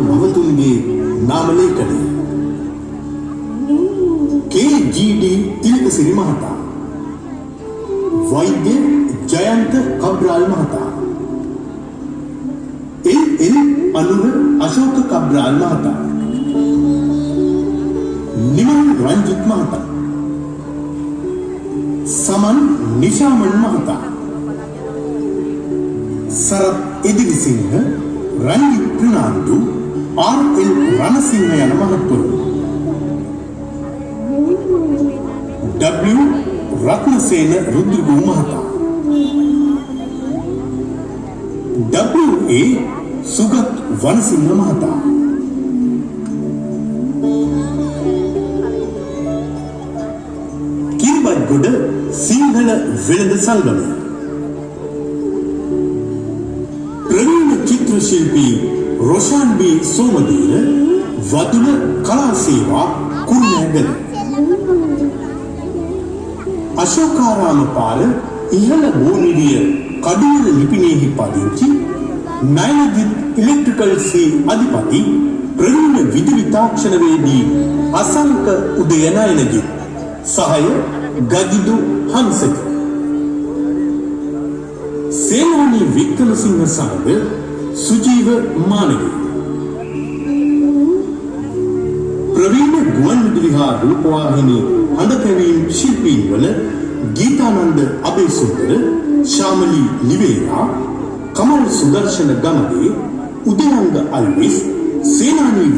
භවතුන්ගේ නාම ලේඛනය. KGD තිලකසිරි මහතා, වෛද්‍ය ජයන්ත කබ්‍රාල් මහතා, LL අනුර අශෝක කබ්‍රාල් මහතා, නිමල් රංජිත් මහතා, සමන් නිශාමන් මහතා, සරත් එදිරිසිංහ, රංජිත් ප්‍රනාන්දු, RL රණසිංහ යන මහත්වරු, W රත්නසේන රුද්‍රගු මහතා, WA සුගත් වනසිංහ මහතා, කිරිබත්ගොඩ සිංහල වෙළඳ සංගමය, ප්‍රවීණ චිත්‍ර ශිල්පී රොෂාන් බී සෝමදීර, වතුල කලා සේවා කුරුණෑගල, අශෝකාරාම පාර ඉහළ බෝනිරිය කඩුවල ලිපිනයෙහි පදිංචි නයනදිත් ඉලෙක්ට්‍රිකල් සී අධිපති ප්‍රවීණ විදුලි තාක්ෂණවේදී අසංක උදයනයනගේ සහය ගදිදු හංසක, සේනානී වික්‍රමසිංහ සමග සුජීව මානවී, ප්‍රවීණ ගුවන්විදුලි හා රූපවාහිනී හඬපැවීම් ශිල්පීන් වල ගීතානන්ද අබේසුන්දර, ශාමලී ලිවේරා, කමල් සුදර්ශන ගමගේ, උදයංග අල්විස්, සේනානී